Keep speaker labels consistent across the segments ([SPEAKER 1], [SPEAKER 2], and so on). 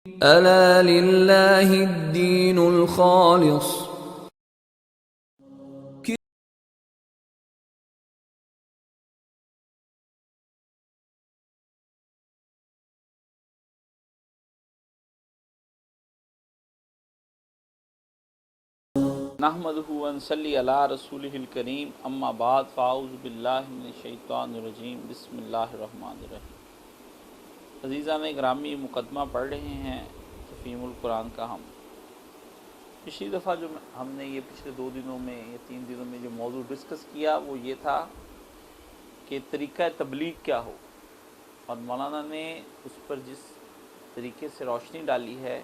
[SPEAKER 1] ألا لله الدين الخالص.
[SPEAKER 2] نحمدہ ونصلی علی رسولہ الکریم، اما بعد، فاعوذ باللہ من الشیطان الرجیم، بسم اللہ الرحمن الرحیم۔ عزیزان گرامی، مقدمہ پڑھ رہے ہیں تفہیم القرآن کا ہم۔ پچھلی دفعہ جو ہم نے یہ پچھلے 2 دنوں میں یا 3 دنوں میں جو موضوع ڈسکس کیا وہ یہ تھا کہ طریقہ تبلیغ کیا ہو، اور مولانا نے اس پر جس طریقے سے روشنی ڈالی ہے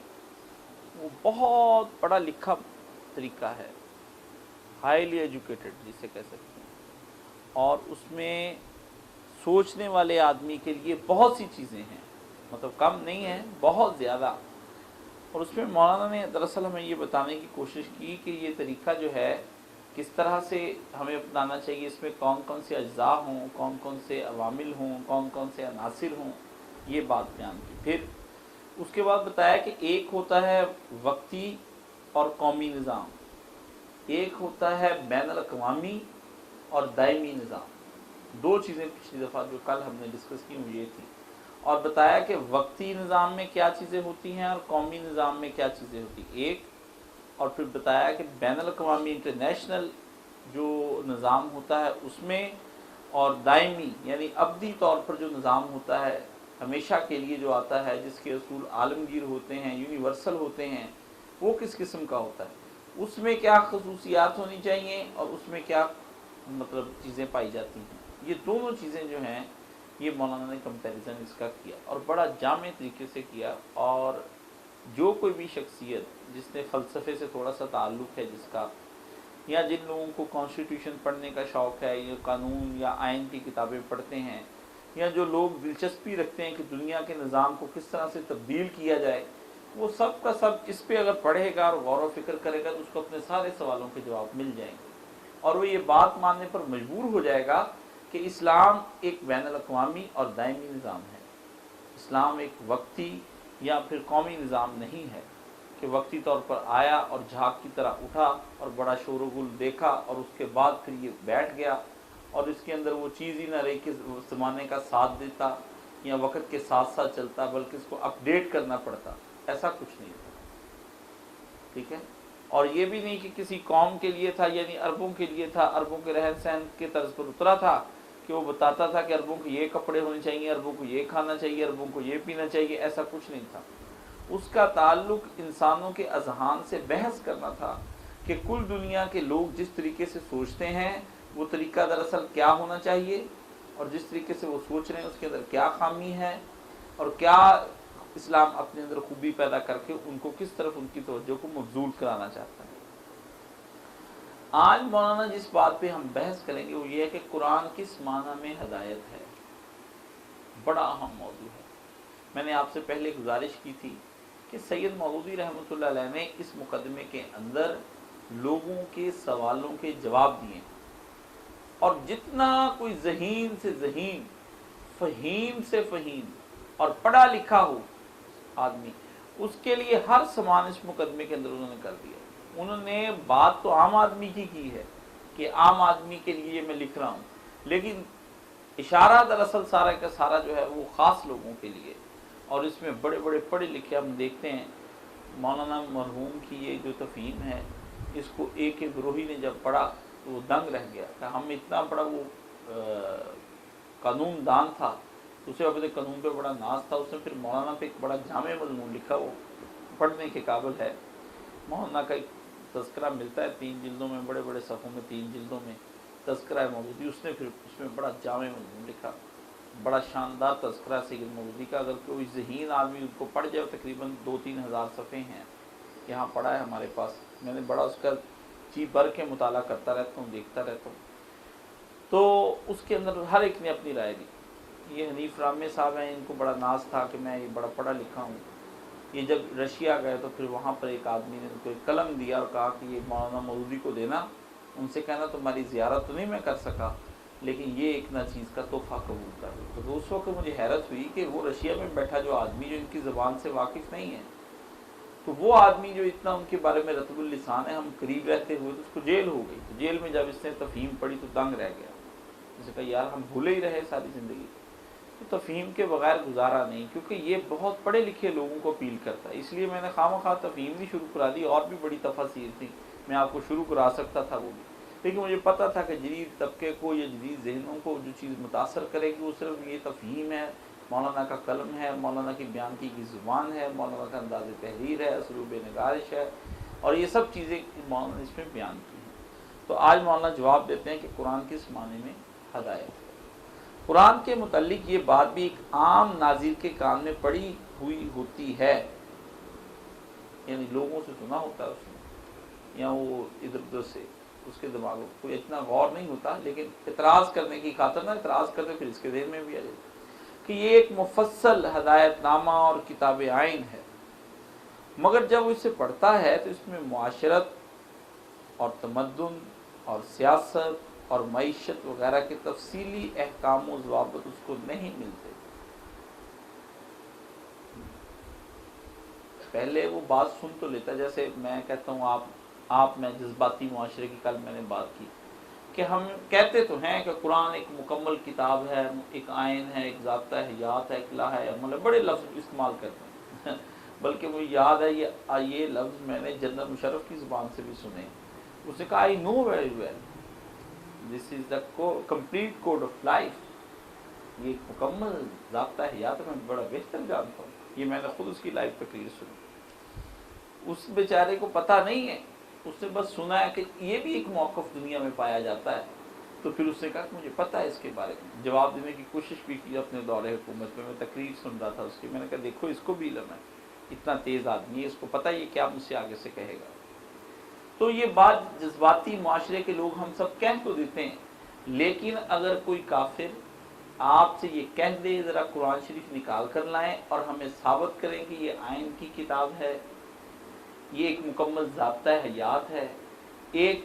[SPEAKER 2] وہ بہت پڑھا لکھا طریقہ ہے، ہائیلی ایجوکیٹڈ جسے کہہ سکتے ہیں، اور اس میں سوچنے والے آدمی کے لیے بہت سی چیزیں ہیں، مطلب کم نہیں ہیں، بہت زیادہ۔ اور اس میں مولانا نے دراصل ہمیں یہ بتانے کی کوشش کی کہ یہ طریقہ جو ہے کس طرح سے ہمیں اپنانا چاہیے، اس میں کون کون سے اجزاء ہوں، کون کون سے عوامل ہوں، کون کون سے عناصر ہوں، یہ بات بیان کی۔ پھر اس کے بعد بتایا کہ ایک ہوتا ہے وقتی اور قومی نظام، ایک ہوتا ہے بین الاقوامی اور دائمی نظام۔ 2 چیزیں پچھلی دفعہ جو کل ہم نے ڈسکس کی وہ یہ تھی، اور بتایا کہ وقتی نظام میں کیا چیزیں ہوتی ہیں اور قومی نظام میں کیا چیزیں ہوتی ہیں ایک، اور پھر بتایا کہ بین الاقوامی انٹرنیشنل جو نظام ہوتا ہے اس میں، اور دائمی یعنی ابدی طور پر جو نظام ہوتا ہے ہمیشہ کے لیے جو آتا ہے، جس کے اصول عالمگیر ہوتے ہیں، یونیورسل ہوتے ہیں، وہ کس قسم کا ہوتا ہے، اس میں کیا خصوصیات ہونی چاہیے اور اس میں کیا مطلب چیزیں پائی جاتی ہیں۔ یہ دونوں چیزیں جو ہیں یہ مولانا نے کمپیریزن اس کا کیا اور بڑا جامع طریقے سے کیا۔ اور جو کوئی بھی شخصیت جس نے فلسفے سے تھوڑا سا تعلق ہے جس کا، یا جن لوگوں کو کانسٹیٹیوشن پڑھنے کا شوق ہے، یا قانون یا آئین کی کتابیں پڑھتے ہیں، یا جو لوگ دلچسپی رکھتے ہیں کہ دنیا کے نظام کو کس طرح سے تبدیل کیا جائے، وہ سب کا سب اس پہ اگر پڑھے گا اور غور و فکر کرے گا تو اس کو اپنے سارے سوالوں کے جواب مل جائیں گے، اور وہ یہ بات ماننے پر مجبور ہو جائے گا کہ اسلام ایک بین الاقوامی اور دائمی نظام ہے۔ اسلام ایک وقتی یا پھر قومی نظام نہیں ہے کہ وقتی طور پر آیا اور جھاگ کی طرح اٹھا اور بڑا شور و گل دیکھا اور اس کے بعد پھر یہ بیٹھ گیا، اور اس کے اندر وہ چیز ہی نہ رہی کہ زمانے کا ساتھ دیتا یا وقت کے ساتھ ساتھ چلتا، بلکہ اس کو اپ ڈیٹ کرنا پڑتا۔ ایسا کچھ نہیں تھا، ٹھیک ہے۔ اور یہ بھی نہیں کہ کسی قوم کے لیے تھا، یعنی عربوں کے لیے تھا، عربوں کے رہن سہن کے طرز پر اترا تھا کہ وہ بتاتا تھا کہ عربوں کو یہ کپڑے ہونے چاہیے، عربوں کو یہ کھانا چاہیے، عربوں کو یہ پینا چاہیے، ایسا کچھ نہیں تھا۔ اس کا تعلق انسانوں کے اذہان سے بحث کرنا تھا کہ کل دنیا کے لوگ جس طریقے سے سوچتے ہیں وہ طریقہ دراصل کیا ہونا چاہیے، اور جس طریقے سے وہ سوچ رہے ہیں اس کے اندر کیا خامی ہے، اور کیا اسلام اپنے اندر خوبی پیدا کر کے ان کو کس طرف ان کی توجہ کو مبذول کرانا چاہتا ہے۔ آج مولانا جس بات پہ ہم بحث کریں گے وہ یہ ہے کہ قرآن کس معنی میں ہدایت ہے، بڑا اہم موضوع ہے۔ میں نے آپ سے پہلے گزارش کی تھی کہ سید مودودی رحمۃ اللہ علیہ نے اس مقدمے کے اندر لوگوں کے سوالوں کے جواب دیے، اور جتنا کوئی ذہین سے ذہین، فہیم سے فہیم اور پڑھا لکھا ہو آدمی، اس کے لیے ہر سامان اس مقدمے کے اندر انہوں نے کر دیا۔ انہوں نے بات تو عام آدمی کی ہے کہ عام آدمی کے لیے میں لکھ رہا ہوں، لیکن اشارہ دراصل سارا کا سارا جو ہے وہ خاص لوگوں کے لیے، اور اس میں بڑے بڑے پڑھے لکھے ہم دیکھتے ہیں۔ مولانا مرحوم کی یہ جو تفہیم ہے اس کو ایک گروہی نے جب پڑھا تو وہ دنگ رہ گیا کہ ہم اتنا بڑا وہ قانون دان تھا، اسے اپنے قانون پہ بڑا ناز تھا، اس نے پھر مولانا پہ ایک بڑا جامع مضمون لکھا، وہ پڑھنے کے قابل ہے۔ مولانا کا ایک تذکرہ ملتا ہے 3 جلدوں میں، بڑے بڑے صفحوں میں، 3 جلدوں میں تذکرہ مودودی، اس نے پھر اس میں بڑا جامع مضمون لکھا، بڑا شاندار تذکرہ سید مودودی کا۔ اگر کوئی ذہین آدمی اس کو پڑھ جائے، تقریباً 2-3 ہزار صفحے ہیں، یہاں پڑھا ہے ہمارے پاس، میں نے بڑا اس کا جی بھر کے مطالعہ کرتا رہتا ہوں، دیکھتا رہتا ہوں، تو اس کے اندر ہر ایک نے اپنی رائے دی۔ یہ حنیف رامے صاحب ہیں، ان کو بڑا ناز تھا کہ میں یہ بڑا پڑھا لکھا ہوں۔ یہ جب رشیا گئے تو پھر وہاں پر ایک آدمی نے ان کو ایک قلم دیا اور کہا کہ یہ مولانا مودودی کو دینا، ان سے کہنا تمہاری زیارت تو نہیں میں کر سکا، لیکن یہ ایک نہ چیز کا تحفہ قبول کر لو. تو اس وقت مجھے حیرت ہوئی کہ وہ رشیا میں بیٹھا جو آدمی جو ان کی زبان سے واقف نہیں ہے، تو وہ آدمی جو اتنا ان کے بارے میں رطب اللسان ہے، ہم قریب رہتے ہوئے تو اس کو جیل ہو گئی. تو جیل میں جب اس نے تفہیم پڑھی تو دنگ رہ گیا. جیسے کہ یار ہم بھولے ہی رہے ساری زندگی. تو تفہیم کے بغیر گزارا نہیں، کیونکہ یہ بہت پڑھے لکھے لوگوں کو اپیل کرتا ہے. اس لیے میں نے خواہ تفہیم بھی شروع کرا دی. اور بھی بڑی تفاسیر تھی، میں آپ کو شروع کرا سکتا تھا وہ بھی، لیکن مجھے پتا تھا کہ جدید طبقے کو یا جدید ذہنوں کو جو چیز متاثر کرے گی وہ صرف یہ تفہیم ہے، مولانا کا قلم ہے، مولانا کی بیان کی زبان ہے، مولانا کا انداز تحریر ہے، اسلوب نگارش ہے، اور یہ سب چیزیں مولانا نے اس میں بیان کی ہیں. تو آج مولانا جواب دیتے ہیں کہ قرآن کس معنی میں ہدایت ہے. قرآن کے متعلق یہ بات بھی ایک عام ناظر کے کان میں پڑی ہوئی ہوتی ہے، یعنی لوگوں سے سنا ہوتا ہے اس نے، یا وہ ادھر ادھر سے اس کے دماغ میں کوئی اتنا غور نہیں ہوتا، لیکن اعتراض کرنے کی خاطر نہ اعتراض کرتے پھر اس کے ذہن میں بھی آ جاتا کہ یہ ایک مفصل ہدایت نامہ اور کتاب عین ہے. مگر جب وہ اسے پڑھتا ہے تو اس میں معاشرت اور تمدن اور سیاست اور معیشت وغیرہ کے تفصیلی احکام و ضوابط اس کو نہیں ملتے. پہلے وہ بات سن تو لیتا، جیسے میں کہتا ہوں آپ میں جذباتی معاشرے کی کل میں نے بات کی کہ ہم کہتے تو ہیں کہ قرآن ایک مکمل کتاب ہے، ایک آئین ہے، ایک ضابطہ حیات ہے، ایک لائحہ عمل ہے، بڑے لفظ استعمال کرتے ہیں. بلکہ مجھے یاد ہے یہ لفظ میں نے جنرل مشرف کی زبان سے بھی سنے. اس نے کہا I know very well this is the complete code of life. یہ ایک مکمل ضابطہ حیات میں بڑا بہتر جانتا ہوں. یہ میں نے خود اس کی لائف تقریر سنی. اس بیچارے کو پتہ نہیں ہے، اس نے بس سنا ہے کہ یہ بھی ایک موقف دنیا میں پایا جاتا ہے. تو پھر اس نے کہا کہ مجھے پتہ ہے اس کے بارے میں. جواب دینے کی کوشش بھی کی اپنے دور حکومت میں تقریر سن رہا تھا اس کی. میں نے کہا دیکھو اس کو بھی علم ہے، اتنا تیز آدمی ہے، اس کو پتہ ہے یہ کیا مجھ سے آگے سے کہے گا. تو یہ بات جذباتی معاشرے کے لوگ ہم سب کہہ تو دیتے ہیں، لیکن اگر کوئی کافر آپ سے یہ کہہ دے ذرا قرآن شریف نکال کر لائیں اور ہمیں ثابت کریں کہ یہ آئین کی کتاب ہے، یہ ایک مکمل ضابطہ حیات ہے، ایک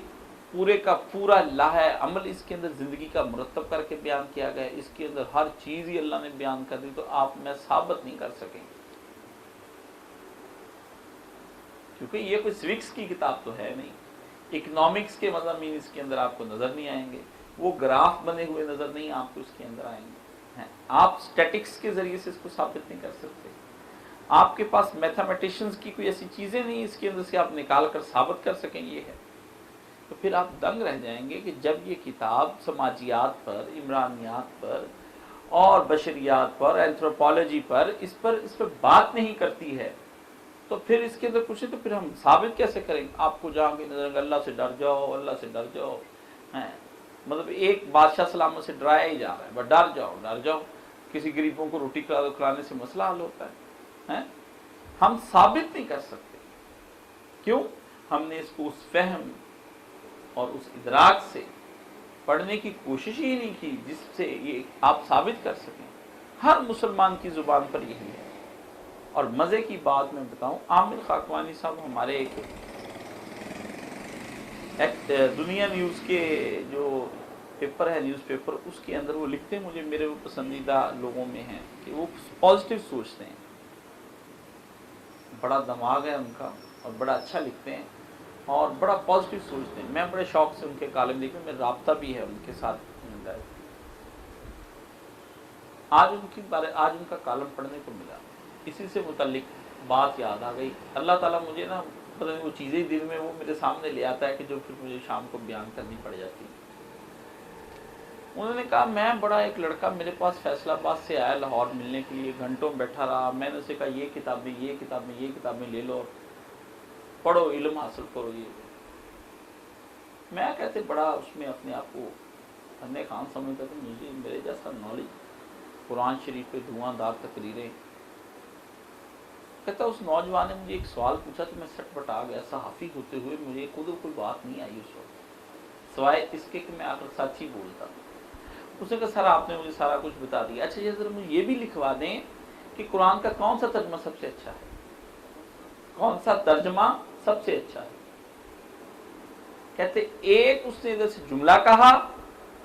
[SPEAKER 2] پورے کا پورا لائحہ عمل اس کے اندر زندگی کا مرتب کر کے بیان کیا گیا ہے، اس کے اندر ہر چیز ہی اللہ نے بیان کر دی، تو آپ میں ثابت نہیں کر سکیں گے. کیونکہ یہ کوئی سوکس کی کتاب تو ہے نہیں. اکنامکس کے مضامین اس کے اندر آپ کو نظر نہیں آئیں گے، وہ گراف بنے ہوئے نظر نہیں آپ کو اس کے اندر آئیں گے. آپ اسٹیٹکس کے ذریعے سے اس کو ثابت نہیں کر سکتے. آپ کے پاس میتھمیٹیشنز کی کوئی ایسی چیزیں نہیں اس کے اندر سے آپ نکال کر ثابت کر سکیں یہ ہے. تو پھر آپ دنگ رہ جائیں گے کہ جب یہ کتاب سماجیات پر، عمرانیات پر اور بشریات پر، اینتھروپولوجی پر اس پر بات نہیں کرتی ہے، تو پھر اس کے اندر کچھ تو پھر ہم ثابت کیسے کریں گے؟ آپ کو جہاں بھی نظر اللہ سے ڈر جاؤ، اللہ سے ڈر جاؤ، مطلب ایک بادشاہ سلامت سے ڈرایا ہی جا رہا ہے، بس ڈر جاؤ ڈر جاؤ. کسی غریبوں کو روٹی کھلانے سے مسئلہ حل ہوتا ہے. ہم ثابت نہیں کر سکتے. کیوں؟ ہم نے اس کو اس فہم اور اس ادراک سے پڑھنے کی کوشش ہی نہیں کی جس سے یہ آپ ثابت کر سکیں. ہر مسلمان کی زبان پر یہی ہے. اور مزے کی بات میں بتاؤں، عامر خاکوانی صاحب ہمارے ایک دنیا نیوز کے جو پیپر ہے، نیوز پیپر، اس کے اندر وہ لکھتے ہیں، مجھے میرے وہ پسندیدہ لوگوں میں ہیں کہ وہ پازیٹیو سوچتے ہیں، بڑا دماغ ہے ان کا اور بڑا اچھا لکھتے ہیں اور بڑا پازیٹیو سوچتے ہیں. میں بڑے شوق سے ان کے کالم دیکھوں، میں رابطہ بھی ہے ان کے ساتھ. آج ان کا کالم پڑھنے کو ملا، اسی سے متعلق بات یاد آ گئی. اللہ تعالیٰ مجھے نا پتہ نہیں وہ چیزیں دل میں وہ میرے سامنے لے آتا ہے کہ جو پھر مجھے شام کو بیان کرنی پڑ جاتی. انہوں نے کہا میں بڑا ایک لڑکا میرے پاس فیصل آباد سے آیا لاہور ملنے کے لیے، گھنٹوں بیٹھا رہا. میں نے اسے کہا یہ کتابیں لے لو، پڑھو، علم حاصل کرو. یہ میں کہتے بڑا اس میں اپنے آپ کو ہمیں خان سمجھتا تھا، مجھے میرے جیسا نالج، قرآن شریف پہ دھواں دار تقریریں. کہتا اس نوجوان نے مجھے ایک سوال پوچھا تو میں سٹ پٹا گیا. صحافی ہوتے ہوئے مجھے خود کوئی بات نہیں آئی اس وقت، سوائے اس کے کہ میں آ کر سچ ہی بولتا. اس نے کہا سر آپ نے مجھے سارا کچھ بتا دیا، اچھا یہ ذرا مجھے یہ بھی لکھوا دیں کہ قرآن کا کون سا ترجمہ سب سے اچھا ہے، کون سا ترجمہ سب سے اچھا ہے. کہتے ایک اس نے ادھر سے جملہ کہا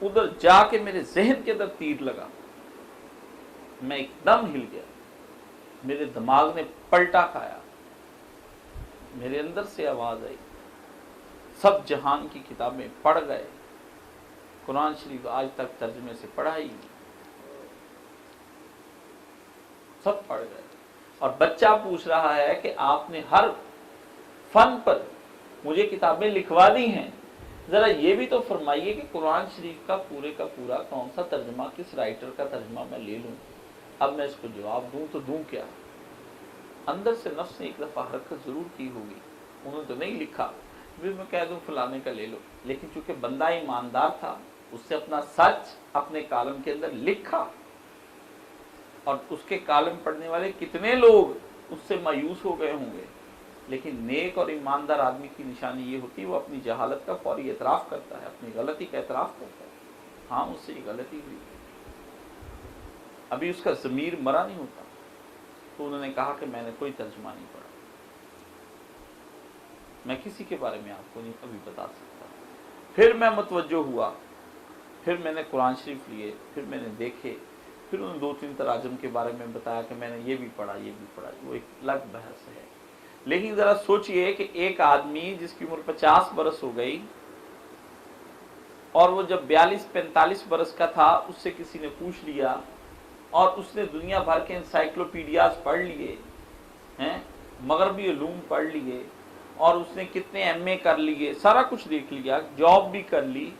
[SPEAKER 2] ادھر جا کے میرے ذہن کے اندر تیر لگا، میں ایک دم ہل گیا، میرے دماغ نے پلٹا کھایا، میرے اندر سے آواز آئی، سب جہان کی کتابیں پڑھ گئے، قرآن شریف آج تک ترجمے سے پڑھا ہی نہیں، سب پڑھ گئے۔ اور بچہ پوچھ رہا ہے کہ آپ نے ہر فن پر مجھے کتابیں لکھوا دی ہیں، ذرا یہ بھی تو فرمائیے کہ قرآن شریف کا پورے کا پورا کون سا ترجمہ، کس رائٹر کا ترجمہ میں لے لوں، اب میں اس کو جواب دوں تو دوں کیا؟ اندر سے نفس نے ایک دفعہ حرکت ضرور کی ہوگی، انہوں نے تو نہیں لکھا، پھر میں کہہ دوں فلانے کا لے لو، لیکن چونکہ بندہ ایماندار تھا، اس سے اپنا سچ اپنے کالم کے اندر لکھا، اور اس کے کالم پڑھنے والے کتنے لوگ اس سے مایوس ہو گئے ہوں گے، لیکن نیک اور ایماندار آدمی کی نشانی یہ ہوتی ہے وہ اپنی جہالت کا فوری اعتراف کرتا ہے، اپنی غلطی کا اعتراف کرتا ہے، ہاں اس سے یہ غلطی ہوئی، ابھی اس کا ضمیر مرا نہیں ہوتا۔ تو انہوں نے کہا کہ میں نے کوئی ترجمہ نہیں پڑھا، میں کسی کے بارے میں آپ کو نہیں ابھی بتا سکتا۔ پھر میں متوجہ ہوا، پھر میں نے قرآن شریف لیے، پھر میں نے دیکھے، پھر انہوں نے 2-3 تراجم کے بارے میں بتایا کہ میں نے یہ بھی پڑھا، یہ بھی پڑھا، وہ ایک الگ بحث ہے۔ لیکن ذرا سوچئے کہ ایک آدمی جس کی عمر 50 برس ہو گئی، اور وہ جب 42-45 برس کا تھا اس سے کسی نے پوچھ لیا، اور اس نے دنیا بھر کے انسائکلوپیڈیاز پڑھ لیے ہیں، مغربی علوم پڑھ لیے، اور اس نے کتنے ایم اے کر لیے، سارا کچھ دیکھ لیا، جاب بھی کر لی،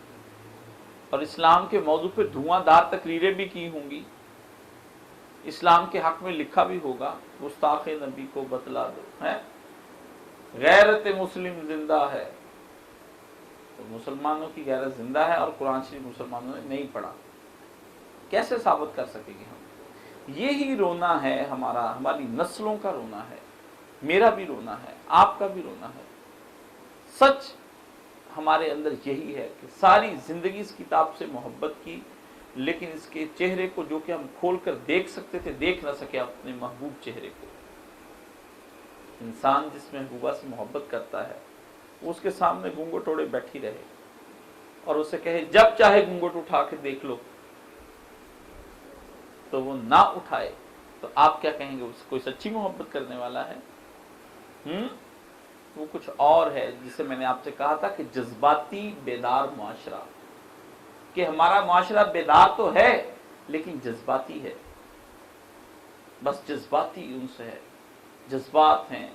[SPEAKER 2] اور اسلام کے موضوع پہ دھواں دار تقریریں بھی کی ہوں گی، اسلام کے حق میں لکھا بھی ہوگا، گستاخ نبی کو بتلا دو، ہے غیرت مسلم زندہ ہے، تو مسلمانوں کی غیرت زندہ ہے اور قرآن شریف مسلمانوں نے نہیں پڑھا، کیسے ثابت کر سکیں گے ہم؟ یہی رونا ہے ہمارا، ہماری نسلوں کا رونا ہے، میرا بھی رونا ہے، آپ کا بھی رونا ہے۔ سچ ہمارے اندر یہی ہے کہ ساری زندگی اس کتاب سے محبت کی، لیکن اس کے چہرے کو جو کہ ہم کھول کر دیکھ سکتے تھے دیکھ نہ سکے، اپنے محبوب چہرے کو۔ انسان جس محبوبہ سے محبت کرتا ہے وہ اس کے سامنے گھونگھٹ اوڑے بیٹھی رہے اور اسے کہے جب چاہے گھونگھٹ اٹھا کے دیکھ لو، تو وہ نہ اٹھائے، تو آپ کیا کہیں گے؟ اس کوئی سچی محبت کرنے والا ہے؟ وہ کچھ اور ہے، جسے میں نے آپ سے کہا تھا کہ جذباتی بیدار معاشرہ، کہ ہمارا معاشرہ بیدار تو ہے لیکن جذباتی ہے، بس جذباتی انس ہے، جذبات ہیں،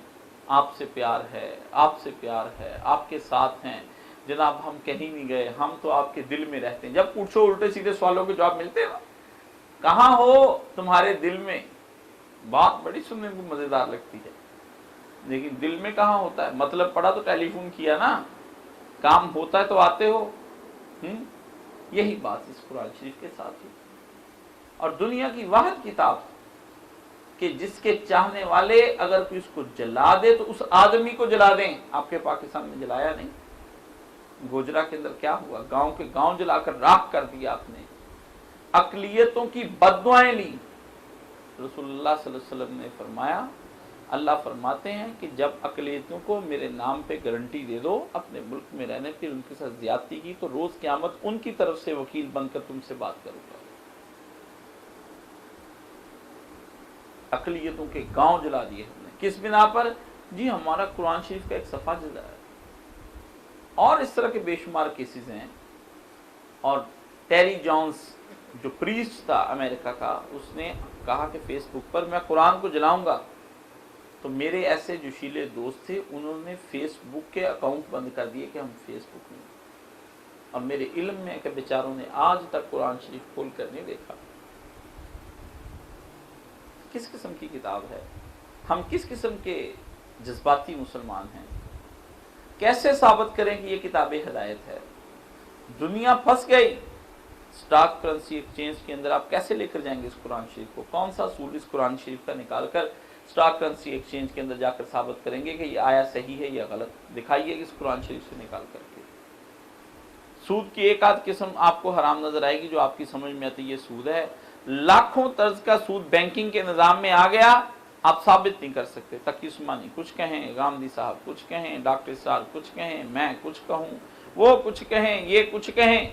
[SPEAKER 2] آپ سے پیار ہے، آپ سے پیار ہے، آپ کے ساتھ ہیں جناب، ہم کہیں نہیں گئے، ہم تو آپ کے دل میں رہتے ہیں۔ جب پوچھو الٹے سیدھے سوالوں کے جواب ملتے ہیں، کہاں ہو تمہارے دل میں، بات بڑی سننے کو مزیدار لگتی ہے، لیکن دل میں کہاں ہوتا ہے؟ مطلب پڑھا تو ٹیلی فون کیا نا، کام ہوتا ہے تو آتے ہو۔ یہی بات اس قرآن شریف کے ساتھ ہے، اور دنیا کی واحد کتاب کہ جس کے چاہنے والے اگر کوئی اس کو جلا دے تو اس آدمی کو جلا دیں۔ آپ کے پاکستان میں جلایا نہیں، گوجرا کے اندر کیا ہوا؟ گاؤں کے گاؤں جلا کر راکھ کر دیا آپ نے، اقلیتوں کی بددعائیں لی۔ رسول اللہ صلی اللہ علیہ وسلم نے فرمایا، اللہ فرماتے ہیں کہ جب اقلیتوں کو میرے نام پہ گارنٹی دے دو اپنے ملک میں رہنے، پھر ان کے ساتھ زیادتی کی تو روز قیامت ان کی طرف سے وکیل بن کر تم سے بات کروں گا۔ اقلیتوں کے گاؤں جلا دیے ہم نے، کس بنا پر؟ جی ہمارا قرآن شریف کا ایک صفحہ جلا ہے۔ اور اس طرح کے بے شمار کیسز ہیں۔ اور ٹیری جونز جو پریسٹ تھا امریکہ کا، اس نے کہا کہ فیس بک پر میں قرآن کو جلاؤں گا، تو میرے ایسے جوشیلے دوست تھے، انہوں نے فیس بک کے اکاؤنٹ بند کر دیے کہ ہم فیس بک نہیں، اور میرے علم میں کہ بیچاروں نے آج تک قرآن شریف کھول کر نہیں دیکھا۔ کس قسم کی کتاب ہے؟ ہم کس قسم کے جذباتی مسلمان ہیں؟ کیسے ثابت کریں کہ یہ کتاب ہدایت ہے؟ دنیا پھنس گئی سٹاک کرنسی ایکسچینج کے اندر، آپ کیسے لے کر جائیں گے اس قرآن شریف کو؟ کون سا اصول اس قرآن شریف کا نکال کر سٹاک کرنسی ایکسچینج کے اندر جا کر ثابت کریں گے کہ یہ آیا صحیح ہے یا غلط؟ دکھائیے اس قرآن شریف سے نکال کر کے۔ سود کی ایک آدھ قسم آپ کو حرام نظر آئے گی جو آپ کی سمجھ میں آتی ہے یہ سود ہے، لاکھوں طرز کا سود بینکنگ کے نظام میں آ گیا، آپ ثابت نہیں کر سکتے۔ تقی عثمانی کچھ کہیں، گاندھی صاحب کچھ کہیں، ڈاکٹر صاحب کچھ کہیں، میں کچھ کہوں، وہ کچھ کہیں، یہ کچھ کہیں،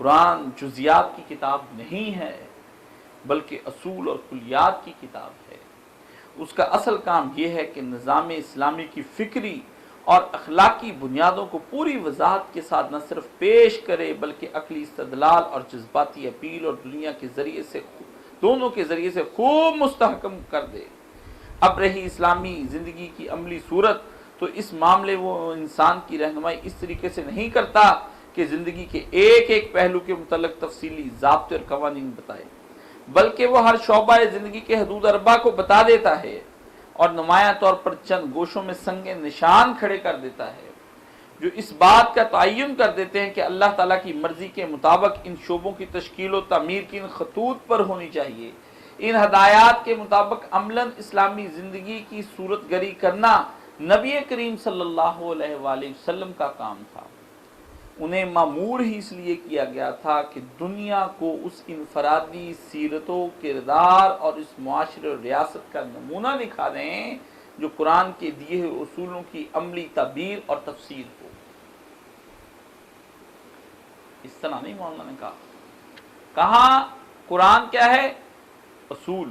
[SPEAKER 2] قرآن جزیات کی کتاب نہیں ہے بلکہ اصول اور کلیات کی کتاب ہے۔ اس کا اصل کام یہ ہے کہ نظام اسلامی کی فکری اور اخلاقی بنیادوں کو پوری وضاحت کے ساتھ نہ صرف پیش کرے بلکہ عقلی استدلال اور جذباتی اپیل اور دنیا کے ذریعے سے دونوں کے ذریعے سے خوب مستحکم کر دے۔ اب رہی اسلامی زندگی کی عملی صورت، تو اس معاملے وہ انسان کی رہنمائی اس طریقے سے نہیں کرتا کہ زندگی کے ایک ایک پہلو کے متعلق تفصیلی ضابطے اور قوانین بتائے، بلکہ وہ ہر شعبہ زندگی کے حدود اربع کو بتا دیتا ہے اور نمایاں طور پر چند گوشوں میں سنگ نشان کھڑے کر دیتا ہے جو اس بات کا تعین کر دیتے ہیں کہ اللہ تعالیٰ کی مرضی کے مطابق ان شعبوں کی تشکیل و تعمیر کی ان خطوط پر ہونی چاہیے۔ ان ہدایات کے مطابق عملاً اسلامی زندگی کی صورت گری کرنا نبی کریم صلی اللہ علیہ وآلہ وسلم کا کام تھا۔ انہیں مامور ہی اس لیے کیا گیا تھا کہ دنیا کو اس انفرادی سیرت و کردار اور اس معاشرے اور ریاست کا نمونہ دکھا دیں جو قرآن کے دیے ہوئے اصولوں کی عملی تعبیر اور تفسیر ہو۔ اس طرح نہیں مولانا نے کہا قرآن کیا ہے؟ اصول،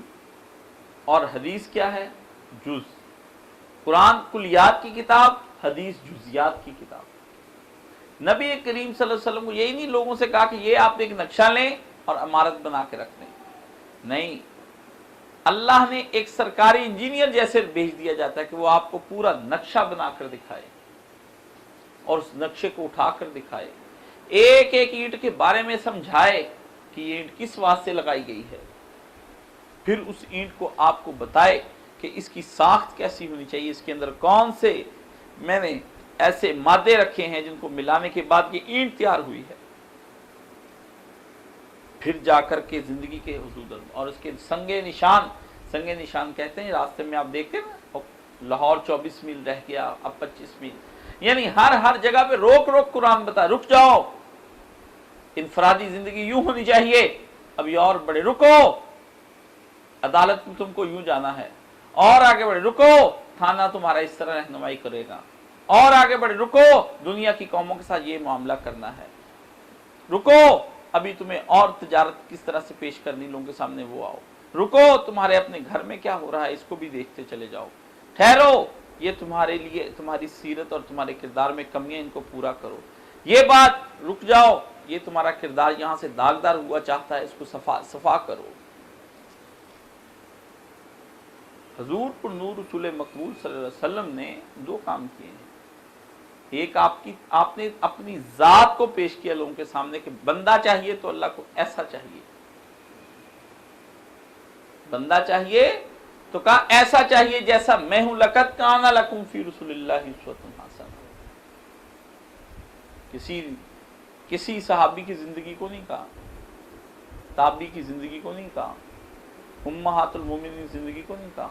[SPEAKER 2] اور حدیث کیا ہے؟ جز۔ قرآن کلیات کی کتاب، حدیث جزیات کی کتاب۔ نبی کریم صلی اللہ علیہ وسلم کو یہی نہیں لوگوں سے کہا کہ یہ آپ ایک نقشہ لیں اور عمارت بنا کے رکھ دیں، نہیں، اللہ نے ایک سرکاری انجینئر جیسے بھیج دیا جاتا ہے کہ وہ آپ کو پورا نقشہ بنا کر دکھائے اور اس نقشے کو اٹھا کر دکھائے، ایک ایک اینٹ کے بارے میں سمجھائے کہ یہ اینٹ کس واسطے لگائی گئی ہے، پھر اس اینٹ کو آپ کو بتائے کہ اس کی ساخت کیسی ہونی چاہیے، اس کے اندر کون سے میں نے ایسے مادے رکھے ہیں جن کو ملانے کے بعد یہ اینٹ تیار ہوئی ہے، پھر جا کر کے زندگی کے حدود اور اس کے سنگ نشان کہتے ہیں، راستے میں آپ دیکھتے ہیں نا، لاہور 24 میل رہ گیا، اب 25 میل، یعنی ہر جگہ پہ روک قرآن بتا، رک جاؤ، انفرادی زندگی یوں ہونی چاہیے، ابھی اور بڑے رکو، عدالت میں تم کو یوں جانا ہے، اور آگے بڑھے رکو، تھانہ تمہارا اس طرح رہنمائی کرے گا، اور آگے بڑھے رکو، دنیا کی قوموں کے ساتھ یہ معاملہ کرنا ہے، رکو، ابھی تمہیں اور تجارت کس طرح سے پیش کرنی لوگوں کے سامنے وہ آؤ، رکو، تمہارے اپنے گھر میں کیا ہو رہا ہے اس کو بھی دیکھتے چلے جاؤ، ٹھہرو، یہ تمہارے لیے تمہاری سیرت اور تمہارے کردار میں کمیاں ان کو پورا کرو، یہ بات رک جاؤ، یہ تمہارا کردار یہاں سے داغدار ہوا چاہتا ہے، اس کو صفا کرو۔ حضور پر نور رسول مقبول صلی اللہ علیہ وسلم نے دو کام کیے ہیں، ایک آپ نے اپنی ذات کو پیش کیا لوگوں کے سامنے کہ بندہ چاہیے تو اللہ کو ایسا چاہیے، بندہ چاہیے تو کہا ایسا چاہیے جیسا میں ہوں، لقد کان لکم فی رسول اللہ اسوۃ حسنہ۔ کسی صحابی کی زندگی کو نہیں کہا، تابعی کی زندگی کو نہیں کہا، امہات المومنین کی زندگی کو نہیں کہا،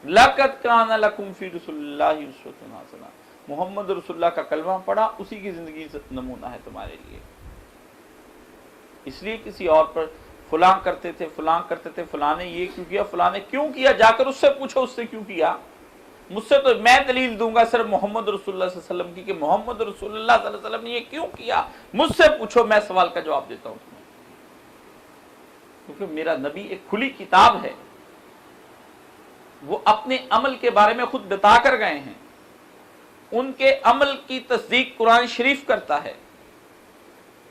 [SPEAKER 2] لقد کان لکم فی رسول اللہ اسوۃ حسنہ، محمد رسول اللہ کا کلمہ پڑھا، اسی کی زندگی نمونہ ہے تمہارے لیے۔ اس لیے کسی اور پر فلاں کرتے تھے، فلاں نے یہ کیوں کیا، فلاں نے کیوں کیا، جا کر اس سے پوچھو اس سے کیوں کیا، مجھ سے تو میں دلیل دوں گا صرف محمد رسول اللہ صلی اللہ علیہ وسلم کی کہ محمد رسول اللہ صلی اللہ علیہ وسلم نے یہ کیوں کیا، مجھ سے پوچھو، میں سوال کا جواب دیتا ہوں تمہیں، کیونکہ میرا نبی ایک کھلی کتاب ہے، وہ اپنے عمل کے بارے میں خود بتا کر گئے ہیں، ان کے عمل کی تصدیق قرآن شریف کرتا ہے،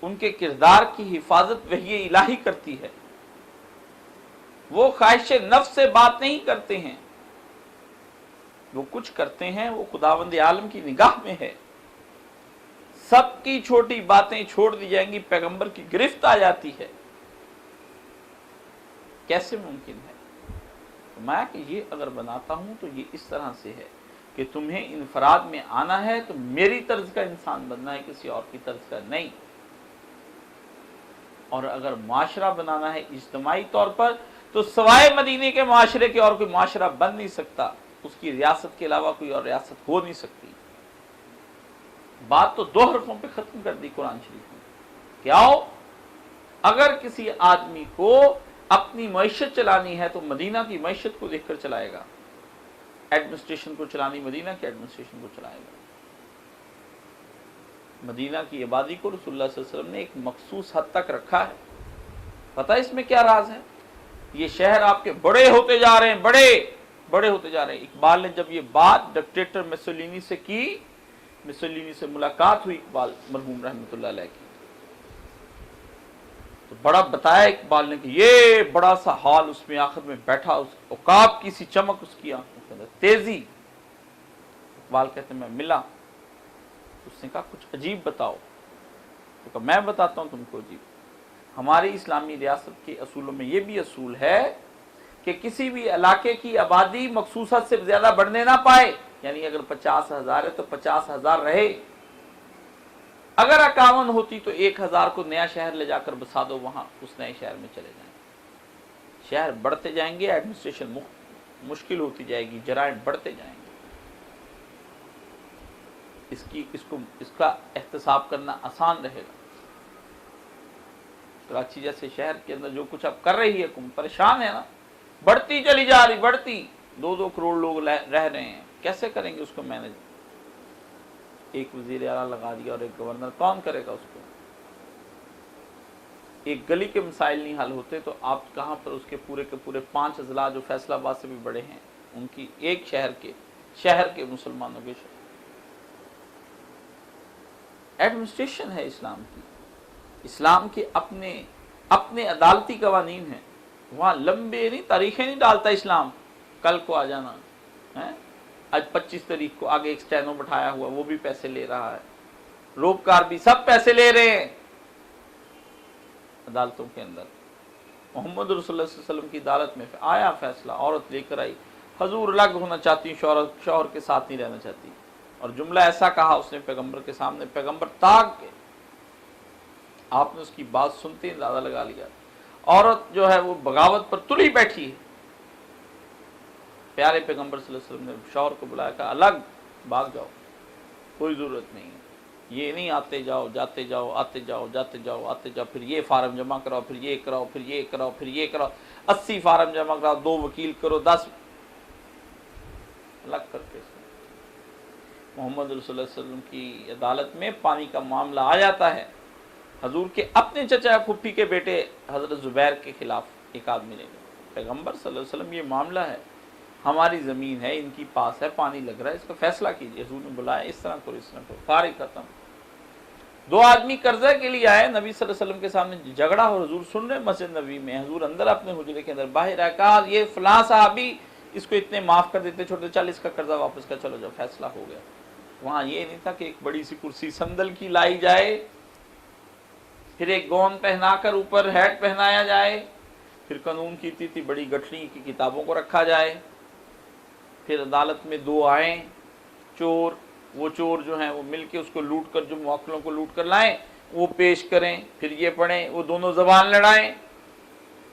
[SPEAKER 2] ان کے کردار کی حفاظت وحی الہی کرتی ہے، وہ خواہش نفس سے بات نہیں کرتے ہیں، وہ کچھ کرتے ہیں وہ خداوند عالم کی نگاہ میں ہے، سب کی چھوٹی باتیں چھوڑ دی جائیں گی، پیغمبر کی گرفت آ جاتی ہے، کیسے ممکن ہے؟ میں کہ یہ اگر بناتا ہوں تو یہ اس طرح سے ہے کہ تمہیں انفراد میں آنا ہے تو میری طرز کا انسان بننا ہے، کسی اور کی طرز کا نہیں، اور اگر معاشرہ بنانا ہے اجتماعی طور پر تو سوائے مدینے کے معاشرے کے اور کوئی معاشرہ بن نہیں سکتا، اس کی ریاست کے علاوہ کوئی اور ریاست ہو نہیں سکتی۔ بات تو دو حرفوں پہ ختم کر دی قرآن شریف میں کہ آؤ، اگر کسی آدمی کو اپنی معیشت چلانی ہے تو مدینہ کی معیشت کو دیکھ کر چلائے گا، ایڈمنسٹریشن کو چلانی مدینہ کے ایڈمنسٹریشن کو چلائے گا، مدینہ کی آبادی کو رسول اللہ صلی اللہ علیہ وسلم نے ایک مخصوص حد تک رکھا ہے. پتہ ہے اس میں کیا راز ہے؟ یہ شہر آپ کے بڑے ہوتے جا رہے ہیں، بڑے ہوتے جا رہے ہیں. اقبال نے جب یہ بات ڈکٹیٹر مسولینی سے کی، مسولینی سے ملاقات ہوئی اقبال مرحوم رحمۃ اللہ علیہ کی، تو بڑا بتایا اقبال نے کہ یہ بڑا سا حال اس میں آخر میں بیٹھا، اس عقاب کی سی چمک اس کی آنکھوں کے اندر، تیزی. اقبال کہتے ہیں میں ملا، اس نے کہا کچھ عجیب بتاؤ. تو کہا میں بتاتا ہوں تم کو عجیب. ہماری اسلامی ریاست کے اصولوں میں یہ بھی اصول ہے کہ کسی بھی علاقے کی آبادی مخصوصات سے زیادہ بڑھنے نہ پائے. یعنی اگر 50,000 ہے تو 50,000 رہے. اگر 51 ہوتی تو 1,000 کو نیا شہر لے جا کر بسا دو، وہاں اس نئے شہر میں چلے جائیں. شہر بڑھتے جائیں گے، ایڈمنسٹریشن مشکل ہوتی جائے گی، جرائم بڑھتے جائیں گے. اس کا احتساب کرنا آسان رہے گا. کراچی جیسے شہر کے اندر جو کچھ اب کر رہی ہے حکومت، پریشان ہے نا، بڑھتی چلی جا رہی، بڑھتی 2 کروڑ لوگ رہ رہے ہیں. کیسے کریں گے اس کو مینج؟ ایک وزیر اعلیٰ لگا دیا اور ایک گورنر، کون کرے گا اس کو؟ ایک گلی کے مسائل نہیں حل ہوتے تو آپ کہاں پر اس کے پورے 5 اضلاع جو فیصل آباد سے بھی بڑے ہیں، ان کی ایک شہر کے مسلمانوں کے شہر. ایڈمنسٹریشن ہے اسلام کی، اسلام کے اپنے عدالتی قوانین ہیں. وہاں لمبے نہیں تاریخیں نہیں ڈالتا اسلام. کل کو آ جانا ہے، آج 25 تاریخ کو آگے ایک سٹینو بٹھایا ہوا، وہ بھی پیسے لے رہا ہے، روپکار بھی، سب پیسے لے رہے ہیں عدالتوں کے اندر. محمد رسول اللہ صلی اللہ علیہ وسلم کی عدالت میں آیا فیصلہ، عورت لے کر آئی، حضور الگ ہونا چاہتی، شوہر کے ساتھ نہیں رہنا چاہتی، اور جملہ ایسا کہا اس نے پیغمبر کے سامنے، پیغمبر تاگ کے، آپ نے اس کی بات سنتے ہی اندازہ لگا لیا. عورت جو ہے وہ بغاوت پر تلی بیٹھی ہے. پیارے پیغمبر صلی اللہ علیہ وسلم نے شوہر کو بلایا، کہا الگ، بھاگ جاؤ، کوئی ضرورت نہیں ہے. یہ نہیں آتے جاؤ جاتے جاؤ، آتے جاؤ جاتے جاؤ، آتے جاؤ، پھر یہ فارم جمع کراؤ، پھر یہ کراؤ، پھر یہ کراؤ، پھر یہ کراؤ، 80 فارم جمع کراؤ، 2 وکیل کرو، 10 الگ کر کے. محمد رسول اللہ صلی اللہ علیہ وسلم کی عدالت میں پانی کا معاملہ آ جاتا ہے. حضور کے اپنے چچا پھپھی کے بیٹے حضرت زبیر کے خلاف ایک آدمی نے، پیغمبر صلی اللہ علیہ وسلم یہ معاملہ ہے، ہماری زمین ہے، ان کی پاس ہے، پانی لگ رہا ہے، اس کا فیصلہ کیجیے. حضور نے بلایا، اس طرح کرو، اس طرح کرو، فارغ ختم. 2 آدمی قرضے کے لیے آئے نبی صلی اللہ علیہ وسلم کے سامنے، جھگڑا ہو، حضور سن رہے مسجد نبی میں، حضور اندر اپنے حجرے کے اندر، باہر آئے، کہا یہ فلاں صحابی اس کو اتنے معاف کر دیتے، چھوڑ دے، چل اس کا قرضہ واپس کر، چلو جب فیصلہ ہو گیا. وہاں یہ نہیں تھا کہ ایک بڑی سی کرسی صندل کی لائی جائے، پھر ایک گون پہنا کر اوپر ہیٹ پہنایا جائے، پھر قانون کی تھی بڑی گٹھڑی کی کتابوں کو رکھا جائے، پھر عدالت میں 2 آئیں چور، وہ چور جو ہیں وہ مل کے اس کو لوٹ کر، جو موکلوں کو لوٹ کر لائیں، وہ پیش کریں، پھر یہ پڑھیں، وہ دونوں زبان لڑائیں.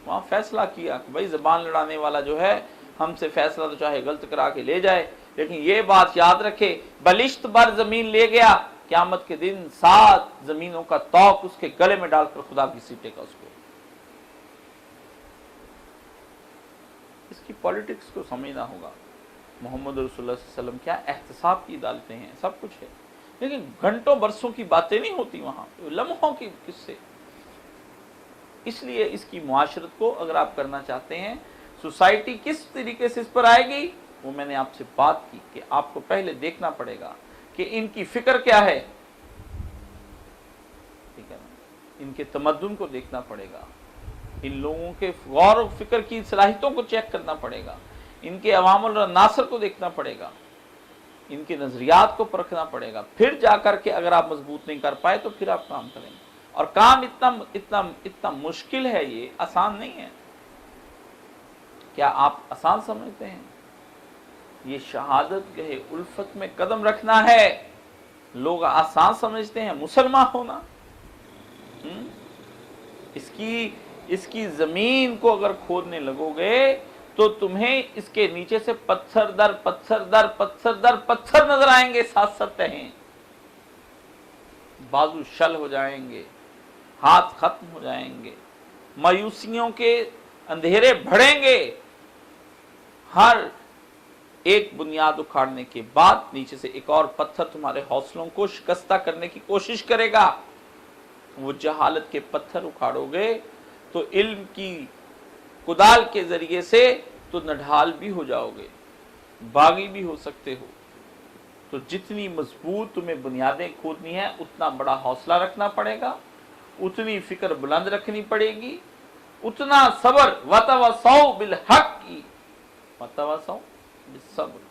[SPEAKER 2] وہاں فیصلہ کیا کہ بھائی زبان لڑانے والا جو ہے ہم سے فیصلہ تو چاہے غلط کرا کے لے جائے، لیکن یہ بات یاد رکھے بلشت بر زمین لے گیا، قیامت کے دن 7 زمینوں کا توق اس کے گلے میں ڈال کر خدا کی سیٹے کا اس کو. اس کی پولیٹکس کو سمجھنا ہوگا. محمد رسول اللہ صلی اللہ علیہ وسلم کیا احتساب کی عدالتیں ہیں، سب کچھ ہے، لیکن گھنٹوں برسوں کی باتیں نہیں ہوتی وہاں، لمحوں کی قصے. اس لیے اس کی معاشرت کو اگر آپ کرنا چاہتے ہیں، سوسائٹی کس طریقے سے اس پر آئے گی، وہ میں نے آپ سے بات کی کہ آپ کو پہلے دیکھنا پڑے گا کہ ان کی فکر کیا ہے، ٹھیک ہے نا، ان کے تمدن کو دیکھنا پڑے گا، ان لوگوں کے غور و فکر کی صلاحیتوں کو چیک کرنا پڑے گا، ان کے عوام العناصر کو دیکھنا پڑے گا، ان کے نظریات کو پرکھنا پڑے گا. پھر جا کر کے اگر آپ مضبوط نہیں کر پائے تو پھر آپ کام کریں گے. اور کام اتنا مشکل ہے، یہ آسان نہیں ہے. کیا آپ آسان سمجھتے ہیں؟ یہ شہادت گہے الفت میں قدم رکھنا ہے. لوگ آسان سمجھتے ہیں مسلمان ہونا. اس کی زمین کو اگر کھودنے لگو گے تو تمہیں اس کے نیچے سے پتھر در پتھر در پتھر در پتھر نظر آئیں گے، 7 تہیں، بازو شل ہو جائیں گے، ہاتھ ختم ہو جائیں گے، مایوسیوں کے اندھیرے بڑھیں گے، ہر ایک بنیاد اکھاڑنے کے بعد نیچے سے ایک اور پتھر تمہارے حوصلوں کو شکستہ کرنے کی کوشش کرے گا. وہ جہالت کے پتھر اکھاڑو گے تو علم کی کدال کے ذریعے سے تو نڈھال بھی ہو جاؤ گے، باغی بھی ہو سکتے ہو. تو جتنی مضبوط تمہیں بنیادیں کھودنی ہیں اتنا بڑا حوصلہ رکھنا پڑے گا، اتنی فکر بلند رکھنی پڑے گی، اتنا صبر. وَتَوَصَّوْا بِالْحَقِّ وَتَوَصَّوْا بِالصَّبْرِ.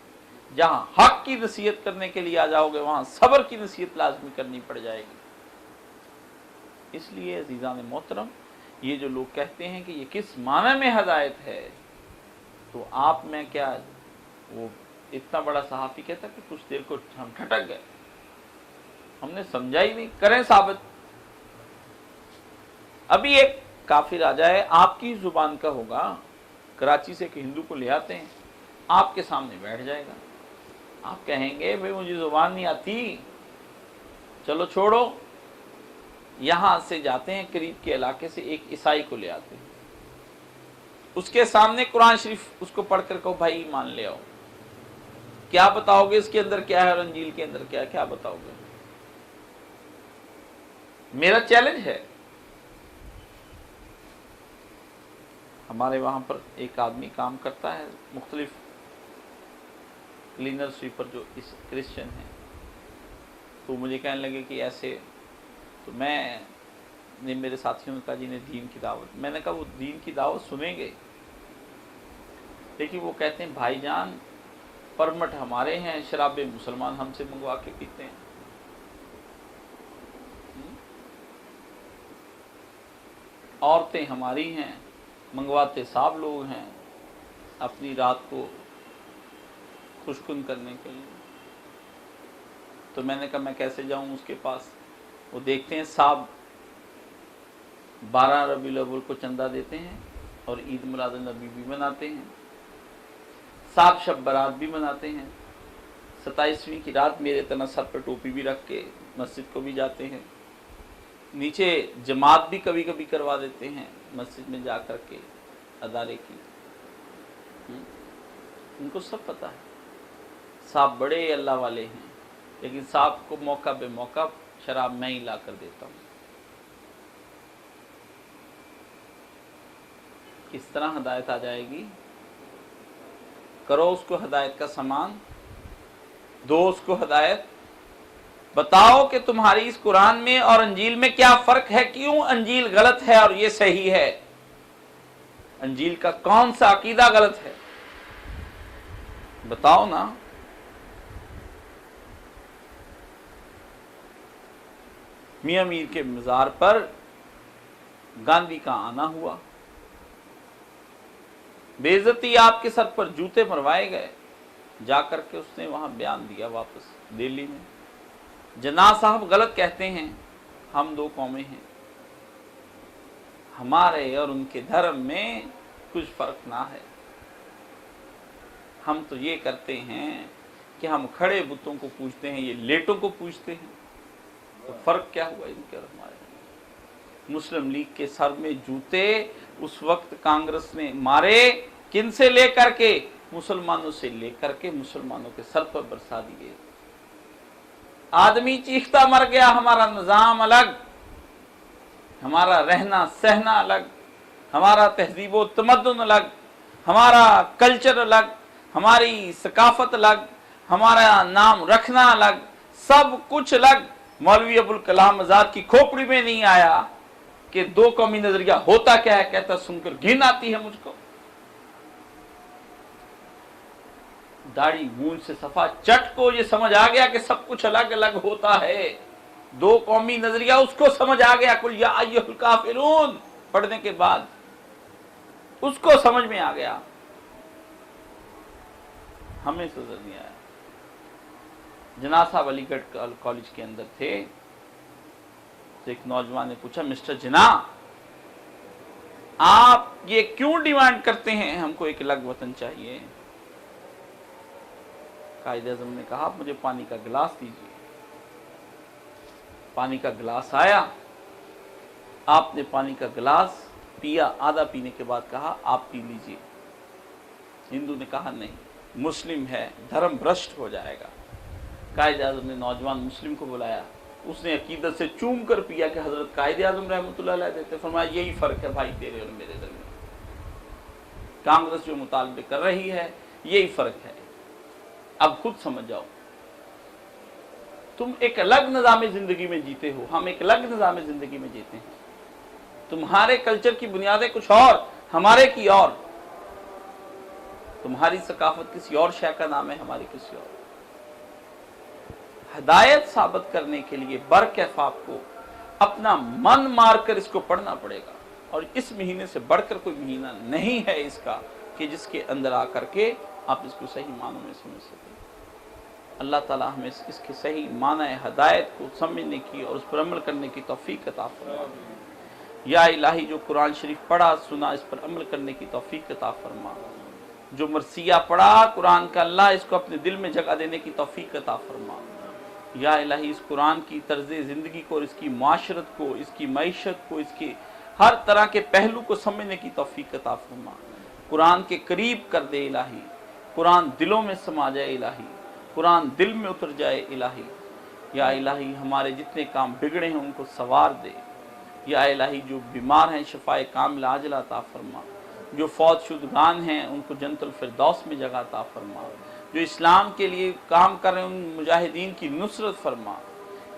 [SPEAKER 2] جہاں حق کی نصیحت کرنے کے لیے آ جاؤ گے وہاں صبر کی نصیحت لازمی کرنی پڑ جائے گی. اس لیے عزیزان محترم، یہ جو لوگ کہتے ہیں کہ یہ کس معنی میں ہدایت ہے، تو آپ میں کیا، وہ اتنا بڑا صحافی کہتا کہ کچھ دیر کو ہم ٹھٹک گئے، ہم نے سمجھا ہی نہیں، کریں ثابت. ابھی ایک کافر آ جائے، آپ کی زبان کا ہوگا، کراچی سے ایک ہندو کو لے آتے ہیں، آپ کے سامنے بیٹھ جائے گا، آپ کہیں گے بھئی مجھے زبان نہیں آتی، چلو چھوڑو. یہاں سے جاتے ہیں قریب کے علاقے سے ایک عیسائی کو لے آتے ہیں، اس کے سامنے قرآن شریف اس کو پڑھ کر کہو بھائی ایمان لے آؤ. کیا بتاؤ گے اس کے اندر کیا ہے اور انجیل کے اندر کیا ہے، کیا بتاؤ گے؟ میرا چیلنج ہے. ہمارے وہاں پر ایک آدمی کام کرتا ہے، مختلف کلینر سویپر جو اس کرسچن ہیں، تو مجھے کہنے لگے کہ ایسے، تو میں نے میرے ساتھیوں نے کہا جی نے دین کی دعوت، میں نے کہا وہ دین کی دعوت سنیں گے لیکن وہ کہتے ہیں بھائی جان پرمٹ ہمارے ہیں، شراب مسلمان ہم سے منگوا کے پیتے ہیں. عورتیں ہماری ہیں، منگواتے صاحب لوگ ہیں اپنی رات کو خوشکن کرنے کے لیے. تو میں نے کہا میں کیسے جاؤں اس کے پاس. وہ دیکھتے ہیں صاحب 12 ربیع الاول کو چندہ دیتے ہیں اور عید میلاد النبی بھی مناتے ہیں، صاحب شب برات بھی مناتے ہیں، 27ویں کی رات میرے تنہ سر پہ ٹوپی بھی رکھ کے مسجد کو بھی جاتے ہیں، نیچے جماعت بھی کبھی کبھی کروا دیتے ہیں مسجد میں جا کر کے ادارے کی. ان کو سب پتہ ہے صاحب بڑے اللہ والے ہیں، لیکن صاحب کو موقع بے موقع شراب میں ہی لا کر دیتا ہوں. کس طرح ہدایت آ جائے گی؟ کرو اس کو ہدایت کا سامان، دو اس کو ہدایت. بتاؤ کہ تمہاری اس قرآن میں اور انجیل میں کیا فرق ہے، کیوں انجیل غلط ہے اور یہ صحیح ہے، انجیل کا کون سا عقیدہ غلط ہے، بتاؤ نا. میاں میر کے مزار پر گاندھی کا آنا ہوا، بے عزتی آپ کے سر پر جوتے مروائے گئے، جا کر کے اس نے وہاں بیان دیا واپس دلی میں. جناح صاحب غلط کہتے ہیں، ہم دو قومیں ہیں، ہمارے اور ان کے دھرم میں کچھ فرق نہ ہے. ہم تو یہ کرتے ہیں کہ ہم کھڑے بتوں کو پوجتے ہیں، یہ لیٹوں کو پوجتے ہیں. تو فرق کیا ہوا ان کے اور ہمارے؟ مسلم لیگ کے سر میں جوتے اس وقت کانگریس نے مارے، کن سے لے کر کے؟ مسلمانوں سے لے کر کے مسلمانوں کے سر پر برسا دیے. آدمی چیختا مر گیا، ہمارا نظام الگ، ہمارا رہنا سہنا الگ، ہمارا تہذیب و تمدن الگ، ہمارا کلچر الگ، ہماری ثقافت الگ، ہمارا نام رکھنا الگ، سب کچھ الگ. مولوی ابوالکلام آزاد کی کھوپڑی میں نہیں آیا کہ دو قومی نظریہ ہوتا کیا ہے، کہتا سن کر گھن آتی ہے مجھ کو. داڑھی مونچھ سے صفا چٹ کو یہ سمجھ آ گیا کہ سب کچھ الگ الگ ہوتا ہے. دو قومی نظریہ اس کو سمجھ آ گیا، قل یا ایھا الکافرون پڑھنے کے بعد اس کو سمجھ میں آ گیا، ہمیں سمجھ نہیں آیا. جناح صاحب علی گڑھ کالج کے اندر تھے، تو ایک نوجوان نے پوچھا مسٹر جناح آپ یہ کیوں ڈیمانڈ کرتے ہیں ہم کو ایک الگ وطن چاہیے؟ قائد اعظم نے کہا مجھے پانی کا گلاس دیجیے. پانی کا گلاس آیا، آپ نے پانی کا گلاس پیا، آدھا پینے کے بعد کہا آپ پی لیجیے. ہندو نے کہا نہیں مسلم ہے دھرم بھرشٹ ہو جائے گا۔ قائد اعظم نے نوجوان مسلم کو بلایا، اس نے عقیدت سے چوم کر پیا کہ حضرت قائد اعظم رحمۃ اللہ علیہ دیتے، فرمایا یہی فرق ہے بھائی تیرے اور میرے درمیان، کانگریس جو مطالبے کر رہی ہے یہی فرق ہے، اب خود سمجھ جاؤ۔ تم ایک الگ نظام زندگی میں جیتے ہو، ہم ایک الگ نظام زندگی میں جیتے ہیں، تمہارے کلچر کی بنیادیں کچھ اور، ہمارے کی اور، تمہاری ثقافت کسی اور شے کا نام ہے، ہماری کسی اور۔ ہدایت ثابت کرنے کے لیے برکیف آپ کو اپنا من مار کر اس کو پڑھنا پڑے گا، اور اس مہینے سے بڑھ کر کوئی مہینہ نہیں ہے اس کا کہ جس کے اندر آ کر کے آپ اس کو صحیح معنوں میں سمجھ سکیں۔ اللہ تعالیٰ ہمیں اس کے صحیح معنی ہدایت کو سمجھنے کی اور اس پر عمل کرنے کی توفیق عطا فرما۔ یا الہی جو قرآن شریف پڑھا سنا اس پر عمل کرنے کی توفیق عطا فرما، جو مرثیہ پڑھا قرآن کا اللہ اس کو اپنے دل میں جگہ دینے کی توفیق عطا فرما۔ یا الہی اس قرآن کی طرز زندگی کو اور اس کی معاشرت کو، اس کی معیشت کو، اس کے ہر طرح کے پہلو کو سمجھنے کی توفیق عطا فرما۔ قرآن کے قریب کر دے الہی، قرآن دلوں میں سما جائے الہی، قرآن دل میں اتر جائے الہی۔ یا الہی ہمارے جتنے کام بگڑے ہیں ان کو سوار دے۔ یا الہی جو بیمار ہیں شفائے کامل عاجلہ عطا فرما، جو فوت شدگان ہیں ان کو جنت الفردوس میں جگہ عطا فرما، جو اسلام کے لیے کام کر رہے ہیں ان مجاہدین کی نصرت فرما،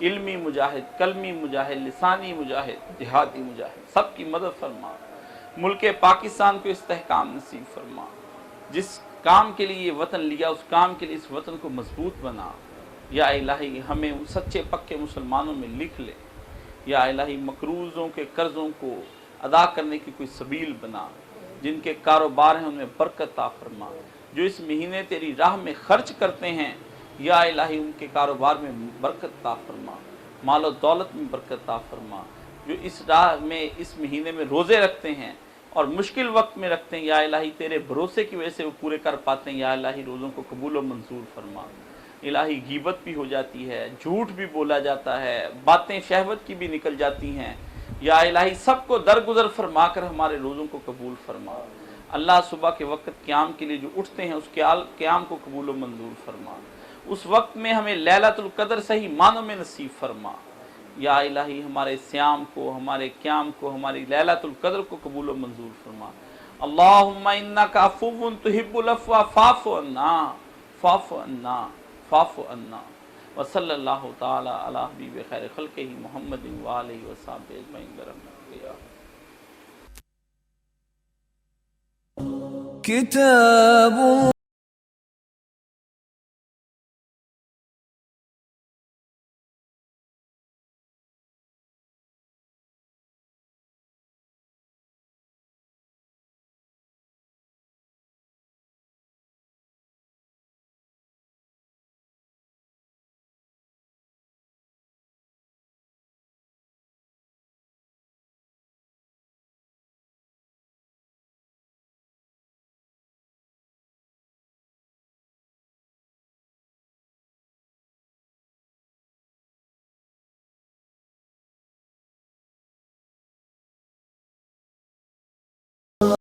[SPEAKER 2] علمی مجاہد، قلمی مجاہد، لسانی مجاہد، جہادی مجاہد، سب کی مدد فرما۔ ملک پاکستان کو استحکام نصیب فرما، جس کام کے لیے یہ وطن لیا اس کام کے لیے اس وطن کو مضبوط بنا۔ یا الہی ہمیں ان سچے پکے مسلمانوں میں لکھ لے۔ یا الہی مقروضوں کے قرضوں کو ادا کرنے کی کوئی سبیل بنا، جن کے کاروبار ہیں ان میں برکت عطا فرما، جو اس مہینے تیری راہ میں خرچ کرتے ہیں یا الہی ان کے کاروبار میں برکت عطا فرما، مال و دولت میں برکت عطا فرما، جو اس راہ میں اس مہینے میں روزے رکھتے ہیں اور مشکل وقت میں رکھتے ہیں یا الہی تیرے بھروسے کی وجہ سے وہ پورے کر پاتے ہیں، یا الہی روزوں کو قبول و منظور فرما۔ الہی غیبت بھی ہو جاتی ہے، جھوٹ بھی بولا جاتا ہے، باتیں شہوت کی بھی نکل جاتی ہیں، یا الہی سب کو درگزر فرما کر ہمارے روزوں کو قبول فرما۔ اللہ صبح کے وقت قیام کے لیے جو اٹھتے ہیں اس قیام کو قبول و منظور فرما، اس وقت میں ہمیں لیلۃ القدر صحیح معنوں میں نصیب فرما۔ یا الہی ہمارے صیام کو، ہمارے قیام کو، ہماری لیلۃ القدر کو قبول و منظور فرما۔ اللہم انک عفو تحب العفو فاعف عنا فاعف عنا فاعف عنا۔ وصلی اللہ تعالی علی حبیب خیر خلقہ محمد وآلہ وصحبہ اجمعین برحمتک یا
[SPEAKER 1] كتاب